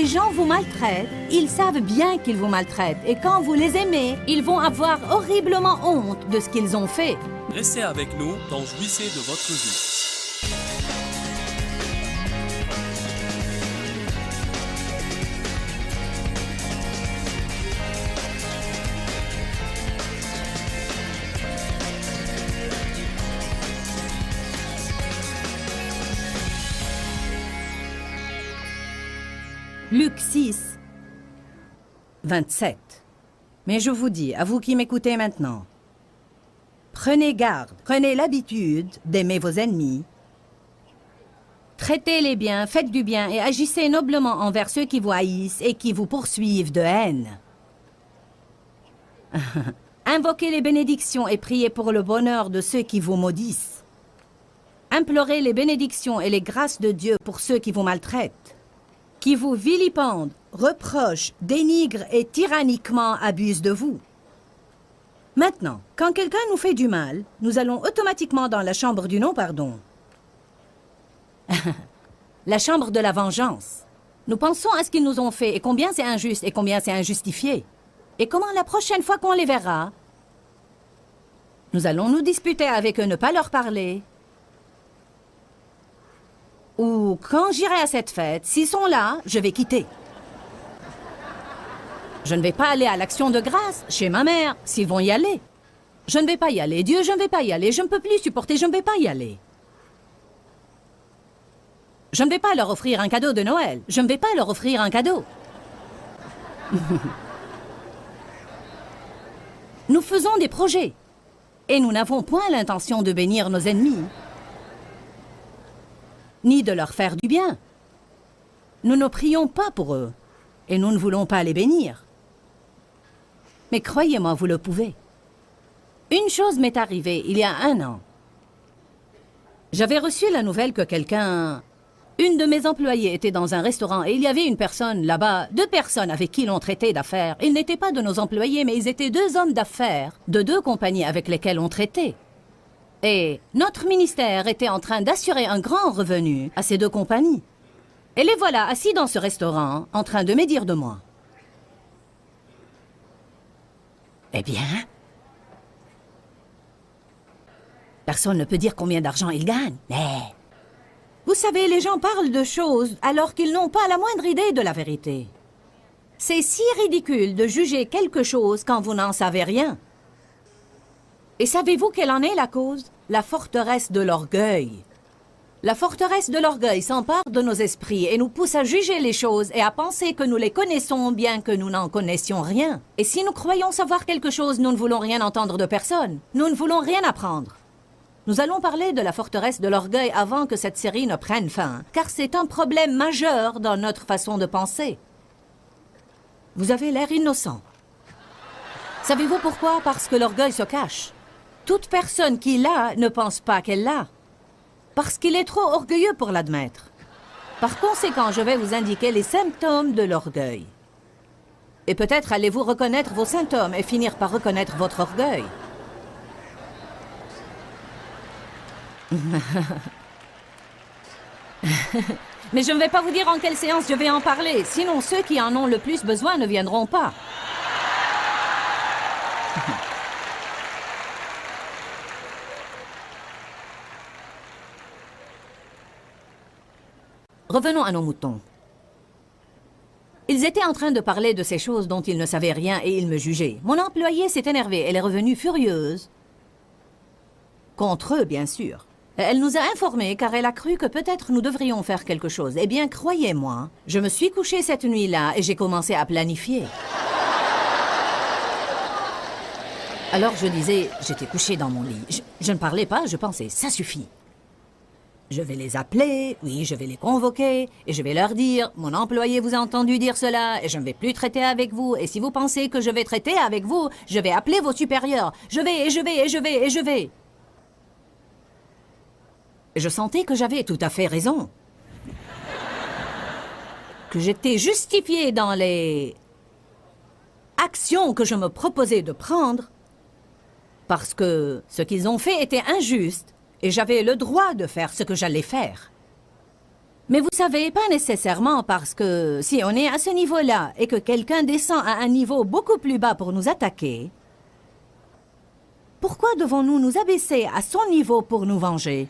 les gens vous maltraitent, ils savent bien qu'ils vous maltraitent. Et quand vous les aimez, ils vont avoir horriblement honte de ce qu'ils ont fait. Restez avec nous dans Jouissez de votre vie. Luc 6, 27. Mais je vous dis, à vous qui m'écoutez maintenant, prenez garde, prenez l'habitude d'aimer vos ennemis, traitez-les bien, faites du bien et agissez noblement envers ceux qui vous haïssent et qui vous poursuivent de haine. Invoquez les bénédictions et priez pour le bonheur de ceux qui vous maudissent. Implorez les bénédictions et les grâces de Dieu pour ceux qui vous maltraitent, qui vous vilipendent, reprochent, dénigrent et tyranniquement abusent de vous. Maintenant, quand quelqu'un nous fait du mal, nous allons automatiquement dans la chambre du non-pardon. La chambre de la vengeance. Nous pensons à ce qu'ils nous ont fait et combien c'est injuste et combien c'est injustifié. Et comment la prochaine fois qu'on les verra, nous allons nous disputer avec eux, ne pas leur parler. Ou quand j'irai à cette fête, s'ils sont là, je vais quitter. Je ne vais pas aller à l'action de grâce chez ma mère, s'ils vont y aller. Je ne vais pas y aller. Dieu, je ne vais pas y aller. Je ne peux plus supporter, je ne vais pas y aller. Je ne vais pas leur offrir un cadeau de Noël. Je ne vais pas leur offrir un cadeau. Nous faisons des projets. Et nous n'avons point l'intention de bénir nos ennemis, ni de leur faire du bien. Nous ne prions pas pour eux, et nous ne voulons pas les bénir. Mais croyez-moi, vous le pouvez. Une chose m'est arrivée il y a 1 an. J'avais reçu la nouvelle que une de mes employées était dans un restaurant et il y avait une personne là-bas, 2 personnes avec qui l'on traitait d'affaires. Ils n'étaient pas de nos employés, mais ils étaient 2 hommes d'affaires de 2 compagnies avec lesquelles on traitait. Et notre ministère était en train d'assurer un grand revenu à ces 2 compagnies. Et les voilà assis dans ce restaurant, en train de médire de moi. Eh bien, personne ne peut dire combien d'argent ils gagnent, mais... Vous savez, les gens parlent de choses alors qu'ils n'ont pas la moindre idée de la vérité. C'est si ridicule de juger quelque chose quand vous n'en savez rien. Et savez-vous quelle en est la cause? La forteresse de l'orgueil. La forteresse de l'orgueil s'empare de nos esprits et nous pousse à juger les choses et à penser que nous les connaissons bien que nous n'en connaissions rien. Et si nous croyons savoir quelque chose, nous ne voulons rien entendre de personne. Nous ne voulons rien apprendre. Nous allons parler de la forteresse de l'orgueil avant que cette série ne prenne fin, car c'est un problème majeur dans notre façon de penser. Vous avez l'air innocent. Savez-vous pourquoi? Parce que l'orgueil se cache. Toute personne qui l'a ne pense pas qu'elle l'a. Parce qu'il est trop orgueilleux pour l'admettre. Par conséquent, je vais vous indiquer les symptômes de l'orgueil. Et peut-être allez-vous reconnaître vos symptômes et finir par reconnaître votre orgueil. Mais je ne vais pas vous dire en quelle séance je vais en parler, sinon ceux qui en ont le plus besoin ne viendront pas. Revenons à nos moutons. Ils étaient en train de parler de ces choses dont ils ne savaient rien et ils me jugeaient. Mon employée s'est énervée, elle est revenue furieuse. Contre eux, bien sûr. Elle nous a informés car elle a cru que peut-être nous devrions faire quelque chose. Eh bien, croyez-moi, je me suis couchée cette nuit-là et j'ai commencé à planifier. Alors je disais, j'étais couchée dans mon lit. Je ne parlais pas, je pensais, ça suffit. Je vais les appeler, oui, je vais les convoquer, et je vais leur dire, mon employé vous a entendu dire cela, et je ne vais plus traiter avec vous, et si vous pensez que je vais traiter avec vous, je vais appeler vos supérieurs. Je vais, et je vais, et je vais, et je vais. Je sentais que j'avais tout à fait raison. Que j'étais justifiée dans les actions que je me proposais de prendre, parce que ce qu'ils ont fait était injuste, et j'avais le droit de faire ce que j'allais faire. Mais vous savez, pas nécessairement, parce que si on est à ce niveau-là et que quelqu'un descend à un niveau beaucoup plus bas pour nous attaquer, pourquoi devons-nous nous abaisser à son niveau pour nous venger?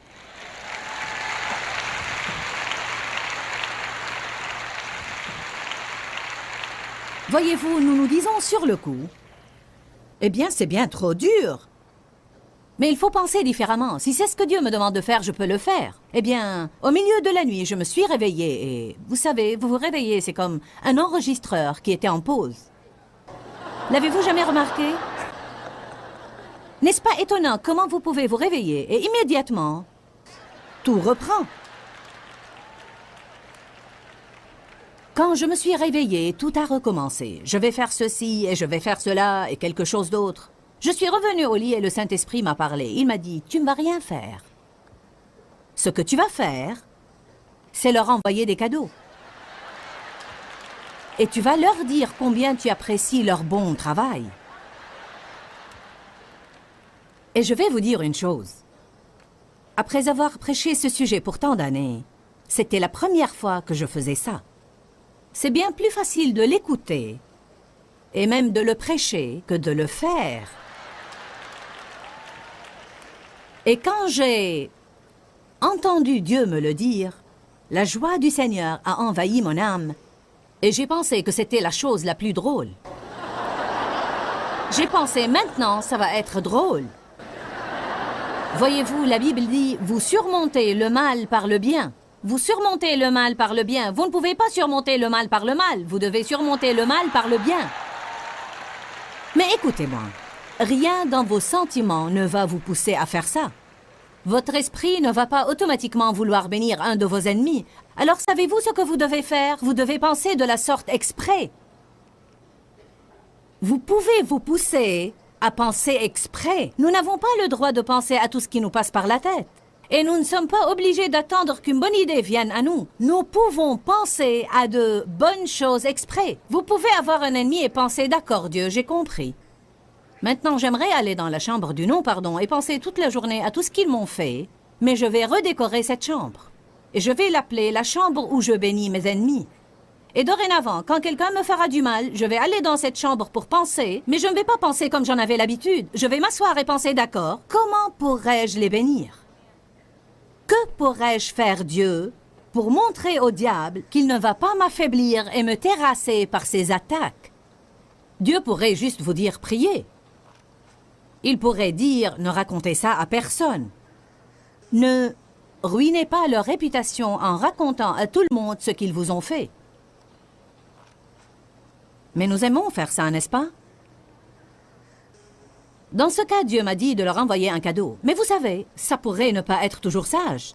Voyez-vous, nous nous disons sur le coup, eh bien, c'est bien trop dur. Mais il faut penser différemment. Si c'est ce que Dieu me demande de faire, je peux le faire. Eh bien, au milieu de la nuit, je me suis réveillée et... Vous savez, vous vous réveillez, c'est comme un enregistreur qui était en pause. L'avez-vous jamais remarqué? N'est-ce pas étonnant comment vous pouvez vous réveiller et immédiatement, tout reprend? Quand je me suis réveillée, tout a recommencé. Je vais faire ceci et je vais faire cela et quelque chose d'autre. Je suis revenue au lit et le Saint-Esprit m'a parlé. Il m'a dit, tu ne vas rien faire. Ce que tu vas faire, c'est leur envoyer des cadeaux. Et tu vas leur dire combien tu apprécies leur bon travail. Et je vais vous dire une chose. Après avoir prêché ce sujet pour tant d'années, c'était la première fois que je faisais ça. C'est bien plus facile de l'écouter, et même de le prêcher, que de le faire. Et quand j'ai entendu Dieu me le dire, la joie du Seigneur a envahi mon âme, et j'ai pensé que c'était la chose la plus drôle. J'ai pensé, maintenant, ça va être drôle. Voyez-vous, la Bible dit, vous surmontez le mal par le bien. Vous surmontez le mal par le bien. Vous ne pouvez pas surmonter le mal par le mal. Vous devez surmonter le mal par le bien. Mais écoutez-moi, rien dans vos sentiments ne va vous pousser à faire ça. Votre esprit ne va pas automatiquement vouloir bénir un de vos ennemis. Alors savez-vous ce que vous devez faire? Vous devez penser de la sorte exprès. Vous pouvez vous pousser à penser exprès. Nous n'avons pas le droit de penser à tout ce qui nous passe par la tête. Et nous ne sommes pas obligés d'attendre qu'une bonne idée vienne à nous. Nous pouvons penser à de bonnes choses exprès. Vous pouvez avoir un ennemi et penser, d'accord Dieu, j'ai compris. Maintenant, j'aimerais aller dans la chambre du non-pardon et penser toute la journée à tout ce qu'ils m'ont fait, mais je vais redécorer cette chambre. Et je vais l'appeler la chambre où je bénis mes ennemis. Et dorénavant, quand quelqu'un me fera du mal, je vais aller dans cette chambre pour penser, mais je ne vais pas penser comme j'en avais l'habitude. Je vais m'asseoir et penser, d'accord, comment pourrais-je les bénir? Que pourrais-je faire, Dieu, pour montrer au diable qu'il ne va pas m'affaiblir et me terrasser par ses attaques? Dieu pourrait juste vous dire, priez. Il pourrait dire, ne racontez ça à personne. Ne ruinez pas leur réputation en racontant à tout le monde ce qu'ils vous ont fait. Mais nous aimons faire ça, n'est-ce pas? Dans ce cas, Dieu m'a dit de leur envoyer un cadeau. Mais vous savez, ça pourrait ne pas être toujours sage.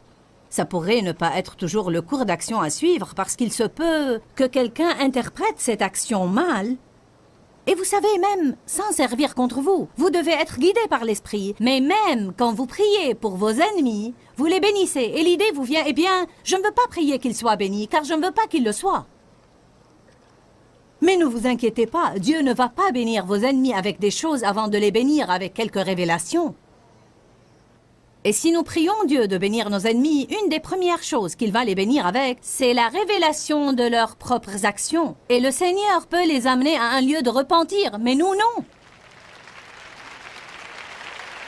Ça pourrait ne pas être toujours le cours d'action à suivre parce qu'il se peut que quelqu'un interprète cette action mal. Et vous savez, même sans servir contre vous, vous devez être guidé par l'esprit. Mais même quand vous priez pour vos ennemis, vous les bénissez. Et l'idée vous vient, eh bien, je ne veux pas prier qu'ils soient bénis, car je ne veux pas qu'ils le soient. Mais ne vous inquiétez pas, Dieu ne va pas bénir vos ennemis avec des choses avant de les bénir avec quelques révélations. Et si nous prions Dieu de bénir nos ennemis, une des premières choses qu'il va les bénir avec, c'est la révélation de leurs propres actions. Et le Seigneur peut les amener à un lieu de repentir, mais nous, non.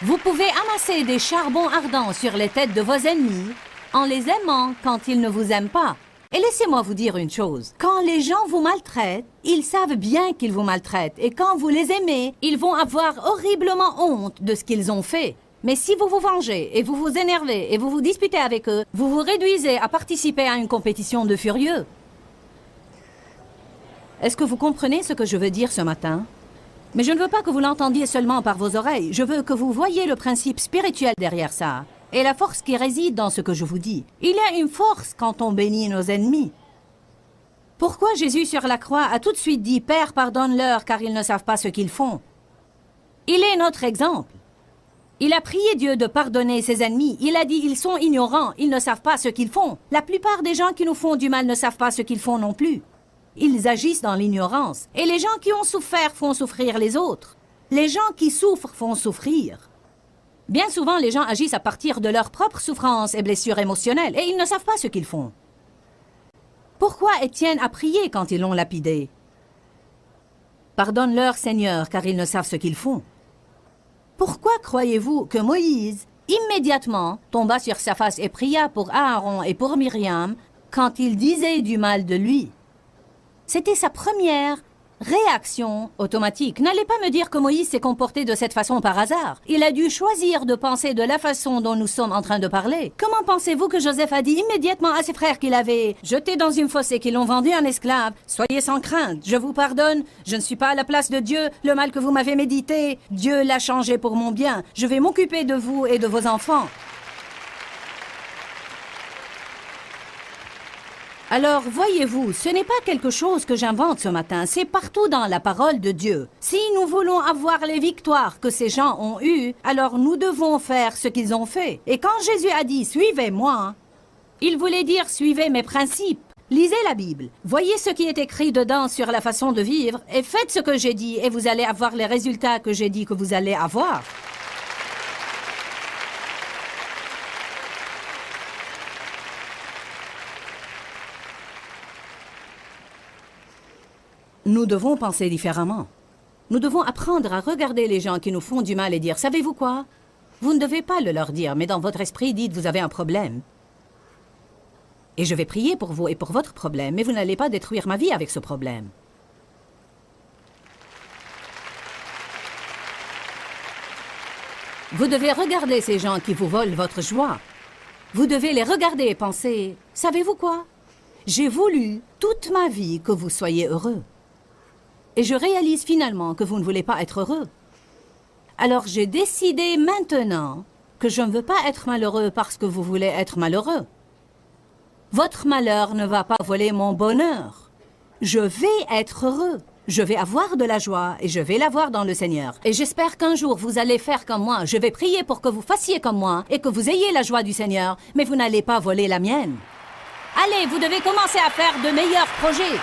Vous pouvez amasser des charbons ardents sur les têtes de vos ennemis en les aimant quand ils ne vous aiment pas. Et laissez-moi vous dire une chose. Quand les gens vous maltraitent, ils savent bien qu'ils vous maltraitent. Et quand vous les aimez, ils vont avoir horriblement honte de ce qu'ils ont fait. Mais si vous vous vengez et vous vous énervez et vous vous disputez avec eux, vous vous réduisez à participer à une compétition de furieux. Est-ce que vous comprenez ce que je veux dire ce matin? Mais je ne veux pas que vous l'entendiez seulement par vos oreilles. Je veux que vous voyiez le principe spirituel derrière ça. Et la force qui réside dans ce que je vous dis. Il y a une force quand on bénit nos ennemis. Pourquoi Jésus sur la croix a tout de suite dit « Père, pardonne-leur car ils ne savent pas ce qu'ils font ». Il est notre exemple. Il a prié Dieu de pardonner ses ennemis. Il a dit « Ils sont ignorants, ils ne savent pas ce qu'ils font ». La plupart des gens qui nous font du mal ne savent pas ce qu'ils font non plus. Ils agissent dans l'ignorance. Et les gens qui ont souffert font souffrir les autres. Les gens qui souffrent font souffrir. Bien souvent, les gens agissent à partir de leurs propres souffrances et blessures émotionnelles, et ils ne savent pas ce qu'ils font. Pourquoi Étienne a prié quand ils l'ont lapidé? Pardonne-leur, Seigneur, car ils ne savent ce qu'ils font. Pourquoi croyez-vous que Moïse, immédiatement, tomba sur sa face et pria pour Aaron et pour Myriam quand ils disaient du mal de lui? C'était sa première réaction automatique. N'allez pas me dire que Moïse s'est comporté de cette façon par hasard. Il a dû choisir de penser de la façon dont nous sommes en train de parler. Comment pensez-vous que Joseph a dit immédiatement à ses frères qu'il avait jeté dans une fosse et qu'ils l'ont vendu en esclave? Soyez sans crainte, je vous pardonne, je ne suis pas à la place de Dieu, le mal que vous m'avez médité, Dieu l'a changé pour mon bien, je vais m'occuper de vous et de vos enfants. Alors, voyez-vous, ce n'est pas quelque chose que j'invente ce matin, c'est partout dans la parole de Dieu. Si nous voulons avoir les victoires que ces gens ont eues, alors nous devons faire ce qu'ils ont fait. Et quand Jésus a dit « Suivez-moi », il voulait dire « Suivez mes principes ». Lisez la Bible, voyez ce qui est écrit dedans sur la façon de vivre et faites ce que j'ai dit et vous allez avoir les résultats que j'ai dit que vous allez avoir. Nous devons penser différemment. Nous devons apprendre à regarder les gens qui nous font du mal et dire « Savez-vous quoi? Vous ne devez pas le leur dire, mais dans votre esprit, dites « Vous avez un problème. Et je vais prier pour vous et pour votre problème, mais vous n'allez pas détruire ma vie avec ce problème. » Vous devez regarder ces gens qui vous volent votre joie. Vous devez les regarder et penser « Savez-vous quoi? J'ai voulu toute ma vie que vous soyez heureux. Et je réalise finalement que vous ne voulez pas être heureux. Alors j'ai décidé maintenant que je ne veux pas être malheureux parce que vous voulez être malheureux. Votre malheur ne va pas voler mon bonheur. Je vais être heureux. Je vais avoir de la joie et je vais l'avoir dans le Seigneur. Et j'espère qu'un jour vous allez faire comme moi. Je vais prier pour que vous fassiez comme moi et que vous ayez la joie du Seigneur, mais vous n'allez pas voler la mienne. Allez, vous devez commencer à faire de meilleurs projets.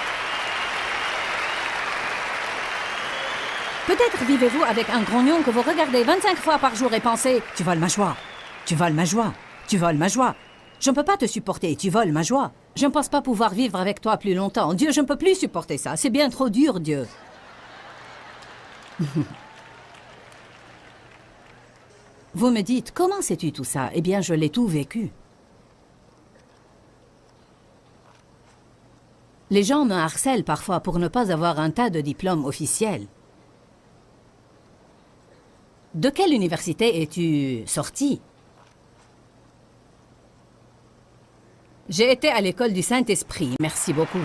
Peut-être vivez-vous avec un grognon que vous regardez 25 fois par jour et pensez « Tu voles ma joie, tu voles ma joie, tu voles ma joie. Je ne peux pas te supporter, tu voles ma joie. Je ne pense pas pouvoir vivre avec toi plus longtemps. Dieu, je ne peux plus supporter ça. C'est bien trop dur, Dieu. » Vous me dites « Comment sais-tu tout ça? » Eh bien, je l'ai tout vécu. Les gens me harcèlent parfois pour ne pas avoir un tas de diplômes officiels. De quelle université es-tu sorti? J'ai été à l'école du Saint-Esprit, merci beaucoup.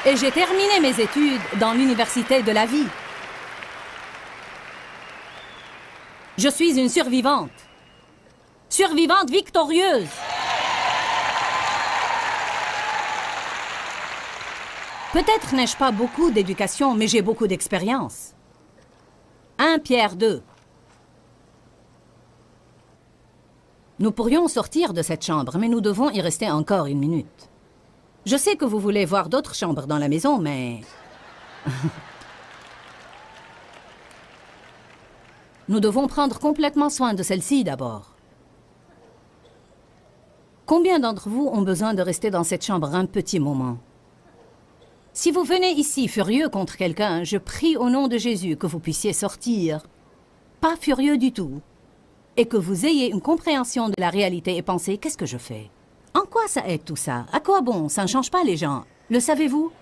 Et j'ai terminé mes études dans l'université de la vie. Je suis une survivante. Survivante victorieuse. Peut-être n'ai-je pas beaucoup d'éducation, mais j'ai beaucoup d'expérience. 1 Pierre 2. Nous pourrions sortir de cette chambre, mais nous devons y rester encore 1 minute. Je sais que vous voulez voir d'autres chambres dans la maison, mais... Nous devons prendre complètement soin de celle-ci d'abord. Combien d'entre vous ont besoin de rester dans cette chambre un petit moment? Si vous venez ici furieux contre quelqu'un, je prie au nom de Jésus que vous puissiez sortir, pas furieux du tout, et que vous ayez une compréhension de la réalité et penser « Qu'est-ce que je fais? En quoi ça aide tout ça? À quoi bon? Ça ne change pas les gens. Le savez-vous?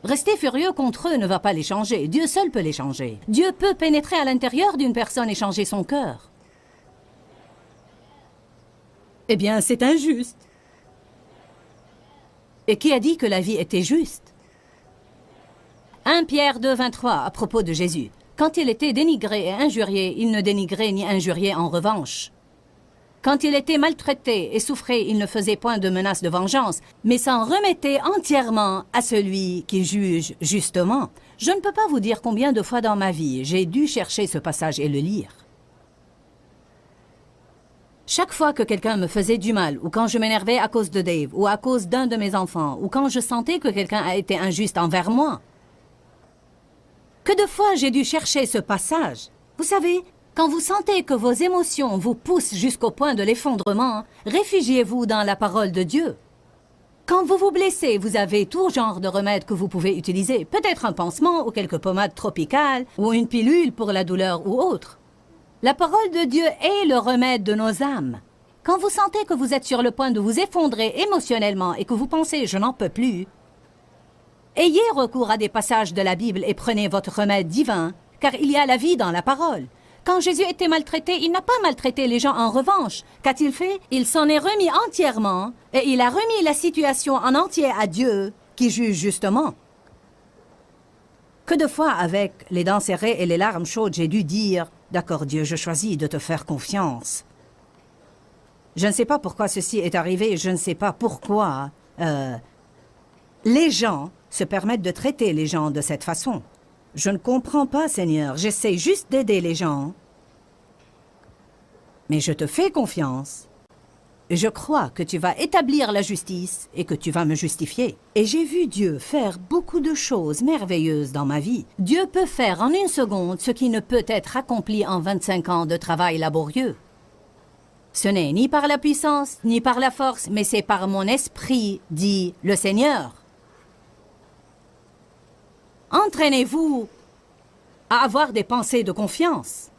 Rester furieux contre eux ne va pas les changer. Dieu seul peut les changer. Dieu peut pénétrer à l'intérieur d'une personne et changer son cœur. Eh bien, c'est injuste. Et qui a dit que la vie était juste? 1 Pierre 2, 23, à propos de Jésus. Quand il était dénigré et injurié, il ne dénigrait ni injuriait en revanche. Quand il était maltraité et souffrait, il ne faisait point de menace de vengeance, mais s'en remettait entièrement à celui qui juge justement. Je ne peux pas vous dire combien de fois dans ma vie j'ai dû chercher ce passage et le lire. Chaque fois que quelqu'un me faisait du mal, ou quand je m'énervais à cause de Dave, ou à cause d'un de mes enfants, ou quand je sentais que quelqu'un a été injuste envers moi, que de fois j'ai dû chercher ce passage. Vous savez, Quand vous sentez que vos émotions vous poussent jusqu'au point de l'effondrement, réfugiez-vous dans la parole de Dieu. Quand vous vous blessez, vous avez tout genre de remèdes que vous pouvez utiliser. Peut-être un pansement ou quelques pommades tropicales ou une pilule pour la douleur ou autre. La parole de Dieu est le remède de nos âmes. Quand vous sentez que vous êtes sur le point de vous effondrer émotionnellement et que vous pensez « je n'en peux plus », ayez recours à des passages de la Bible et prenez votre remède divin, car il y a la vie dans la parole. Quand Jésus était maltraité, il n'a pas maltraité les gens en revanche. Qu'a-t-il fait? Il s'en est remis entièrement et il a remis la situation en entier à Dieu, qui juge justement. Que de fois, avec les dents serrées et les larmes chaudes, j'ai dû dire « D'accord Dieu, je choisis de te faire confiance. » Je ne sais pas pourquoi ceci est arrivé, je ne sais pas pourquoi les gens se permettent de traiter les gens de cette façon. Je ne comprends pas, Seigneur. J'essaie juste d'aider les gens. Mais je te fais confiance. Et je crois que tu vas établir la justice et que tu vas me justifier. Et j'ai vu Dieu faire beaucoup de choses merveilleuses dans ma vie. Dieu peut faire en une seconde ce qui ne peut être accompli en 25 ans de travail laborieux. Ce n'est ni par la puissance, ni par la force, mais c'est par mon esprit, dit le Seigneur. Entraînez-vous à avoir des pensées de confiance.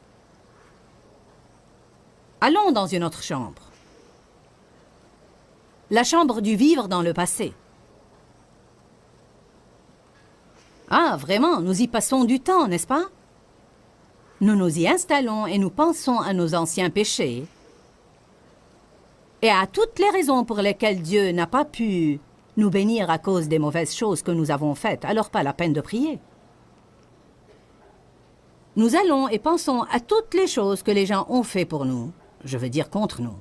Allons dans une autre chambre. La chambre du vivre dans le passé. Ah, vraiment, nous y passons du temps, n'est-ce pas? Nous nous y installons et nous pensons à nos anciens péchés et à toutes les raisons pour lesquelles Dieu n'a pas pu nous bénir à cause des mauvaises choses que nous avons faites, alors pas la peine de prier. Nous allons et pensons à toutes les choses que les gens ont fait pour nous, je veux dire contre nous.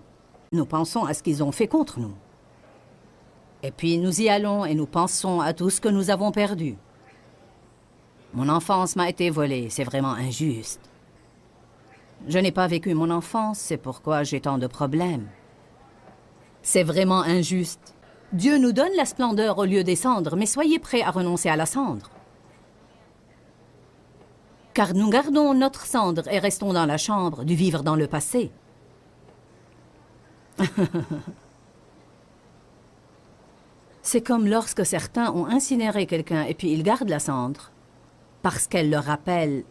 Nous pensons à ce qu'ils ont fait contre nous. Et puis nous y allons et nous pensons à tout ce que nous avons perdu. Mon enfance m'a été volée, c'est vraiment injuste. Je n'ai pas vécu mon enfance, c'est pourquoi j'ai tant de problèmes. C'est vraiment injuste. Dieu nous donne la splendeur au lieu des cendres, mais soyez prêts à renoncer à la cendre. Car nous gardons notre cendre et restons dans la chambre du vivre dans le passé. C'est comme lorsque certains ont incinéré quelqu'un et puis ils gardent la cendre parce qu'elle leur rappelle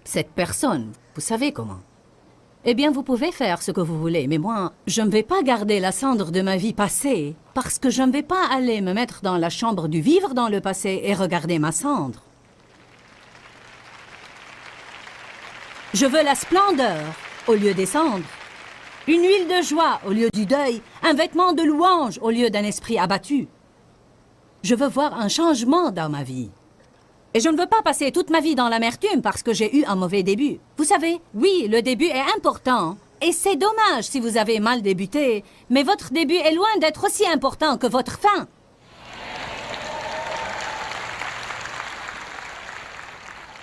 cette personne. Vous savez comment. Eh bien, vous pouvez faire ce que vous voulez, mais moi, je ne vais pas garder la cendre de ma vie passée parce que je ne vais pas aller me mettre dans la chambre du vivre dans le passé et regarder ma cendre. Je veux la splendeur au lieu des cendres, une huile de joie au lieu du deuil, un vêtement de louange au lieu d'un esprit abattu. Je veux voir un changement dans ma vie. Et je ne veux pas passer toute ma vie dans l'amertume parce que j'ai eu un mauvais début. Vous savez, oui, le début est important. Et c'est dommage si vous avez mal débuté, mais votre début est loin d'être aussi important que votre fin.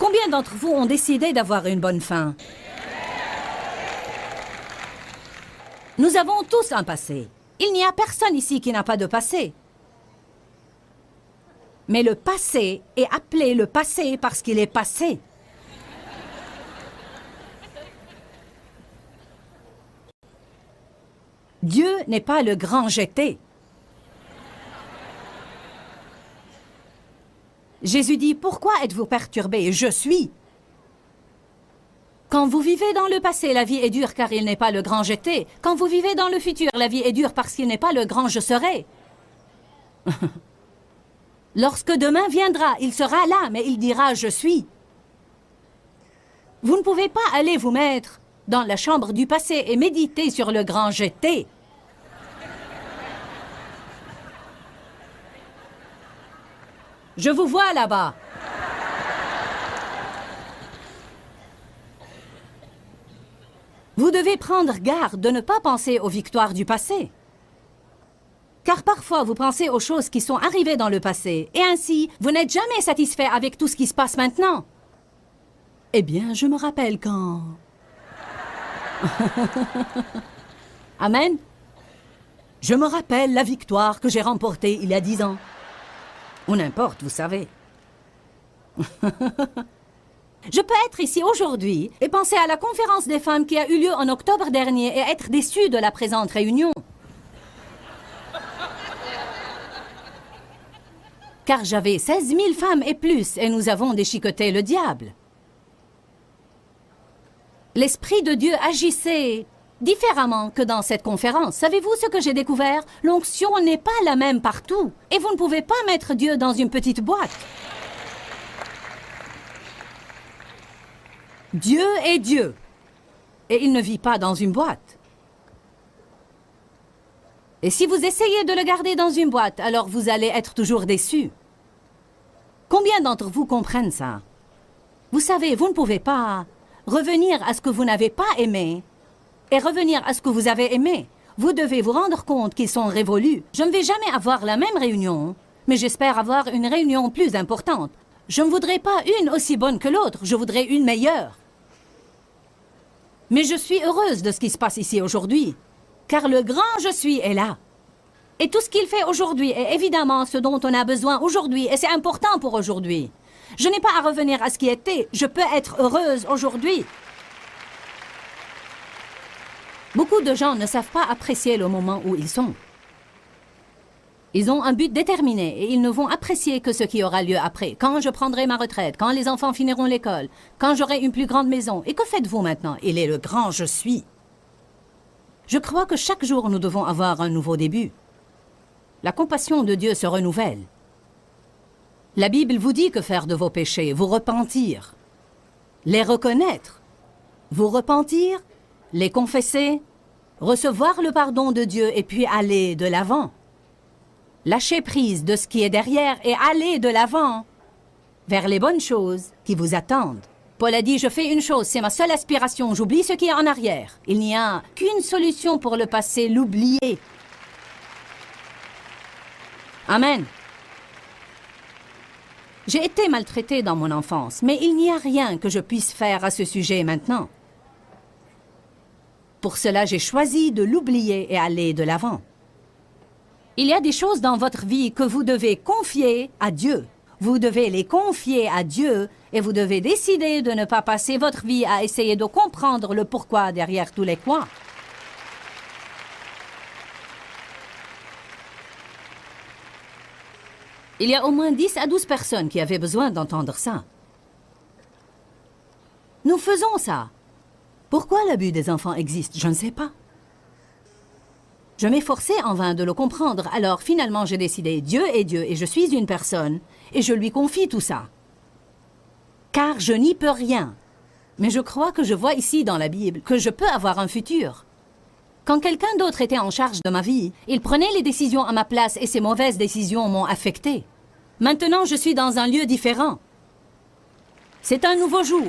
Combien d'entre vous ont décidé d'avoir une bonne fin? Nous avons tous un passé. Il n'y a personne ici qui n'a pas de passé. Mais le passé est appelé le passé parce qu'il est passé. Dieu n'est pas le grand jeté. Jésus dit, pourquoi êtes-vous perturbés? Je suis. Quand vous vivez dans le passé, la vie est dure car il n'est pas le grand jeté. Quand vous vivez dans le futur, la vie est dure parce qu'il n'est pas le grand je serai. Lorsque demain viendra, il sera là, mais il dira « Je suis ». Vous ne pouvez pas aller vous mettre dans la chambre du passé et méditer sur le grand jeté. Je vous vois là-bas. Vous devez prendre garde de ne pas penser aux victoires du passé. Car parfois, vous pensez aux choses qui sont arrivées dans le passé, et ainsi, vous n'êtes jamais satisfait avec tout ce qui se passe maintenant. Eh bien, je me rappelle quand... Amen. Je me rappelle la victoire que j'ai remportée il y a 10 ans. Ou n'importe, vous savez. Je peux être ici aujourd'hui et penser à la conférence des femmes qui a eu lieu en octobre dernier et être déçue de la présente réunion. Car j'avais 16 000 femmes et plus et nous avons déchiqueté le diable. L'Esprit de Dieu agissait différemment que dans cette conférence. Savez-vous ce que j'ai découvert? L'onction n'est pas la même partout. Et vous ne pouvez pas mettre Dieu dans une petite boîte. Dieu est Dieu. Et il ne vit pas dans une boîte. Et si vous essayez de le garder dans une boîte, alors vous allez être toujours déçus. Combien d'entre vous comprennent ça? Vous savez, vous ne pouvez pas revenir à ce que vous n'avez pas aimé et revenir à ce que vous avez aimé. Vous devez vous rendre compte qu'ils sont révolus. Je ne vais jamais avoir la même réunion, mais j'espère avoir une réunion plus importante. Je ne voudrais pas une aussi bonne que l'autre, je voudrais une meilleure. Mais je suis heureuse de ce qui se passe ici aujourd'hui, car le grand je suis est là. Et tout ce qu'il fait aujourd'hui est évidemment ce dont on a besoin aujourd'hui, et c'est important pour aujourd'hui. Je n'ai pas à revenir à ce qui était, je peux être heureuse aujourd'hui. Beaucoup de gens ne savent pas apprécier le moment où ils sont. Ils ont un but déterminé et ils ne vont apprécier que ce qui aura lieu après. Quand je prendrai ma retraite, quand les enfants finiront l'école, quand j'aurai une plus grande maison. Et que faites-vous maintenant? Il est le grand je suis. Je crois que chaque jour nous devons avoir un nouveau début. La compassion de Dieu se renouvelle. La Bible vous dit que faire de vos péchés, vous repentir, les reconnaître, vous repentir, les confesser, recevoir le pardon de Dieu et puis aller de l'avant. Lâcher prise de ce qui est derrière et aller de l'avant vers les bonnes choses qui vous attendent. Paul a dit, je fais une chose, c'est ma seule aspiration, j'oublie ce qui est en arrière. Il n'y a qu'une solution pour le passé, l'oublier. Amen. J'ai été maltraitée dans mon enfance, mais il n'y a rien que je puisse faire à ce sujet maintenant. Pour cela, j'ai choisi de l'oublier et aller de l'avant. Il y a des choses dans votre vie que vous devez confier à Dieu. Vous devez les confier à Dieu et vous devez décider de ne pas passer votre vie à essayer de comprendre le pourquoi derrière tous les quoi. Il y a au moins 10 à 12 personnes qui avaient besoin d'entendre ça. Nous faisons ça. Pourquoi l'abus des enfants existe? Je ne sais pas. Je m'efforçais en vain de le comprendre, alors finalement j'ai décidé, Dieu est Dieu et je suis une personne, et je lui confie tout ça. Car je n'y peux rien. Mais je crois que je vois ici dans la Bible que je peux avoir un futur. Quand quelqu'un d'autre était en charge de ma vie, il prenait les décisions à ma place et ces mauvaises décisions m'ont affecté. Maintenant, je suis dans un lieu différent. C'est un nouveau jour.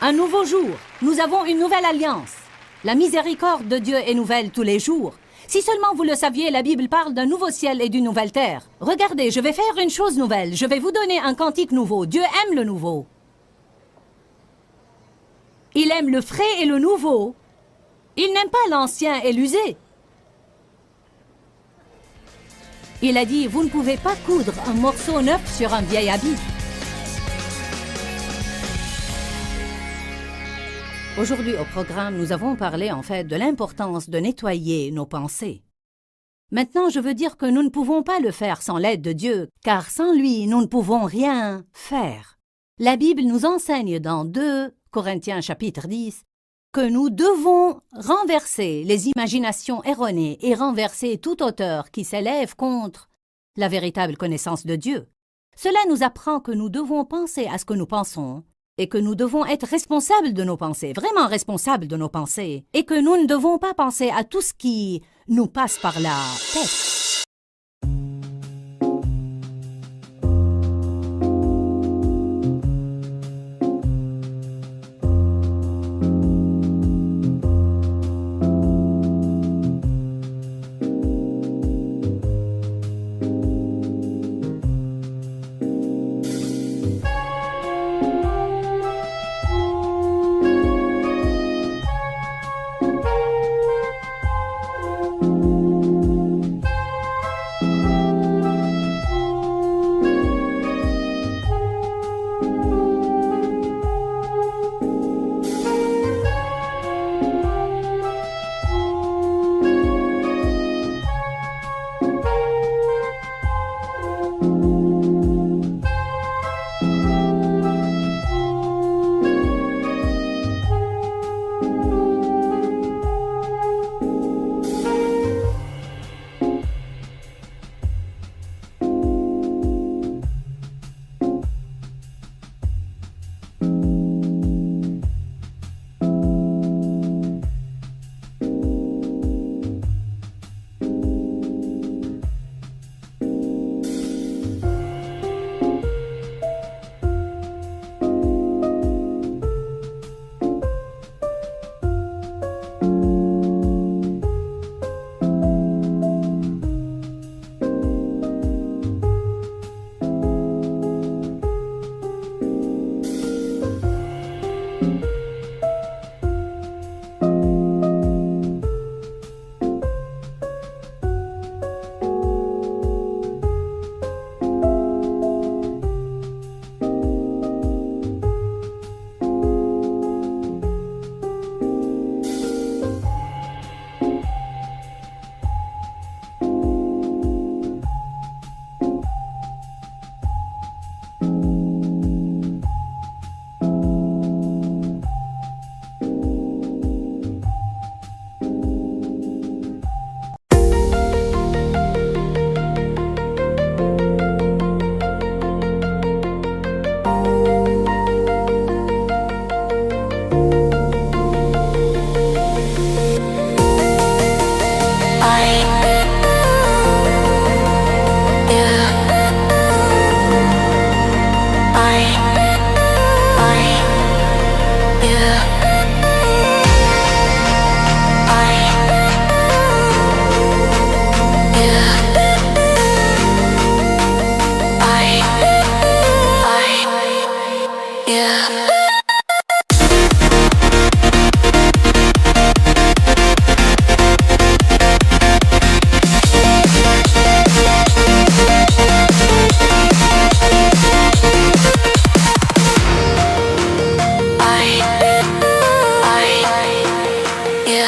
Un nouveau jour. Nous avons une nouvelle alliance. La miséricorde de Dieu est nouvelle tous les jours. Si seulement vous le saviez, la Bible parle d'un nouveau ciel et d'une nouvelle terre. Regardez, je vais faire une chose nouvelle. Je vais vous donner un cantique nouveau. Dieu aime le nouveau. Il aime le frais et le nouveau. Il n'aime pas l'ancien et l'usé. Il a dit, vous ne pouvez pas coudre un morceau neuf sur un vieil habit. Aujourd'hui au programme, nous avons parlé en fait de l'importance de nettoyer nos pensées. Maintenant, je veux dire que nous ne pouvons pas le faire sans l'aide de Dieu, car sans lui, nous ne pouvons rien faire. La Bible nous enseigne dans 2 Corinthiens chapitre 10 que nous devons renverser les imaginations erronées et renverser toute hauteur qui s'élève contre la véritable connaissance de Dieu. Cela nous apprend que nous devons penser à ce que nous pensons et que nous devons être responsables de nos pensées, vraiment responsables de nos pensées, et que nous ne devons pas penser à tout ce qui nous passe par la tête.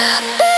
yeah.